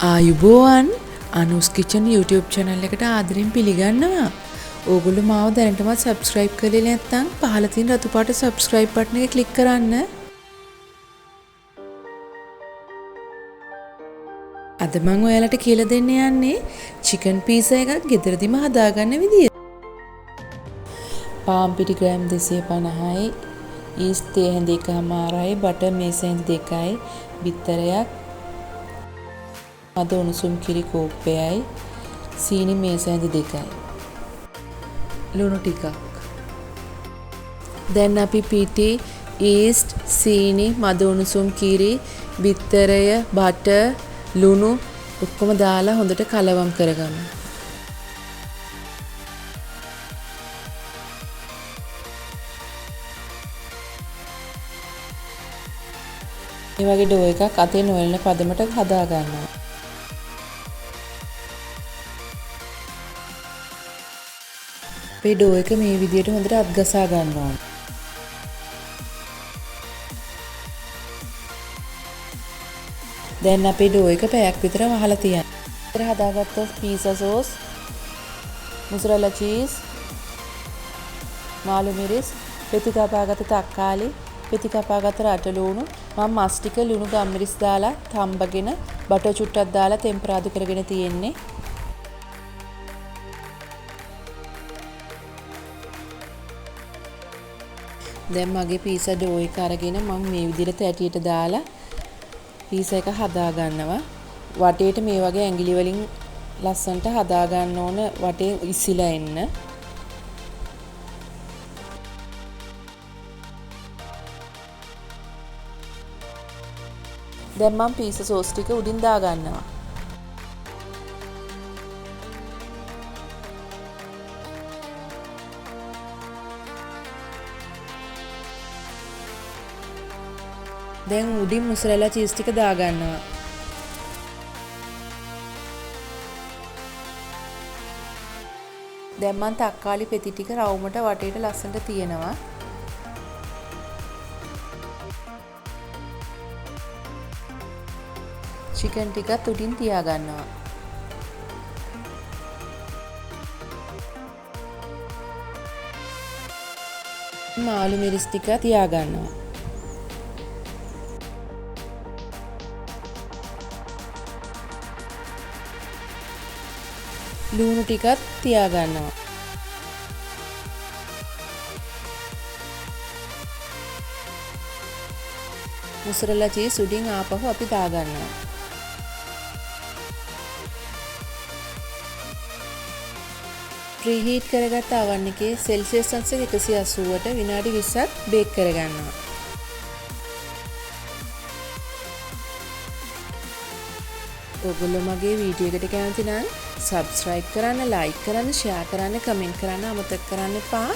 ආයුබෝවන් අනුස් kitchen YouTube channel එකට ආදරෙන් පිළිගන්නවා. ඕගොල්ලෝ මාව දැනටමත් subscribe කරලා නැත්නම් පහළ තියෙන රතු පාට subscribe button එක click කරන්න. අද මම ඔයාලට කියලා දෙන්න යන්නේ chicken pizza එකක් ගෙදරදිම හදාගන්න විදිය. පාන් පිටි ග්‍රෑම් 250යි, yeast තේ හැඳි එකමාරයි, butter මේස හැඳි 2යි, බිත්තරයක්, අද උණුසුම් කිරි කෝප්පයයි, සීනි මේස හැඳි 2යි, ලුණු ටිකක්. දැන් අපි පිටි, yeast, සීනි, මද උණුසුම් කිරි, බිත්තරය, butter, ලුණු ඔක්කොම දාලා හොඳට කලවම් කරගමු. මේ වගේ ඩෝ එකක් අතේ නොයල්න පදමට හදා ගන්නවා. මේ ඩෝ එක මේ විදිහට හොඳට අත්ගසා ගන්නවා. දැන් අපේ ඩෝ එක පැයක් විතර වහලා තියන්න. ඉතින් හදාගත්ත පීසා සෝස්, මුසරලා චීස්, මාළු මිරිස්, පෙති කපාගත්ත තක්කාලි, පෙති කපාගත්ත රට ලුණු, මම මස් ටික ලුණු ගම්මිරිස් දාලා තම්බගෙන බටර් චුට්ටක් දාලා ටෙම්පරාදු කරගෙන තියෙන්නේ. දැන් මගේ පීසා ඩෝ එක අරගෙන මම මේ විදිහට තැටියට දාලා පීසා එක හදා ගන්නවා. වටේට මේ වගේ ඇඟිලි වලින් ලස්සනට හදා ගන්න ඕන, වටේ ඉසිලා එන්න. දැන් මම පීසා සෝස් ටික උඩින් දා ගන්නවා. දැන් උඩින් මුසරලා චීස් ටික දා ගන්නවා. දැන් මම තක්කාලි පෙති ටික රවුමට වටේට ලස්සනට තියෙනවා. චිකන් ටිකත් උඩින් තියා ගන්නවා. මාළු මිරිස් ටික තියා ගන්නවා. ලුණු ටිකත් තියා ගන්නවා. මුසරලා චීස් උඩින් ආපහු අපි දා ගන්නවා. ප්‍රීහීට් කරගත්ත oven එකේ සෙල්සියස් අංශ 180ට විනාඩි 20ක් බේක් කරගන්නවා. ඔයගොල්ලෝ මගේ වීඩියෝ එකට කැමති නම් subscribe කරන්න, like කරන්න, share කරන්න, comment කරන්න අමතක කරන්න එපා.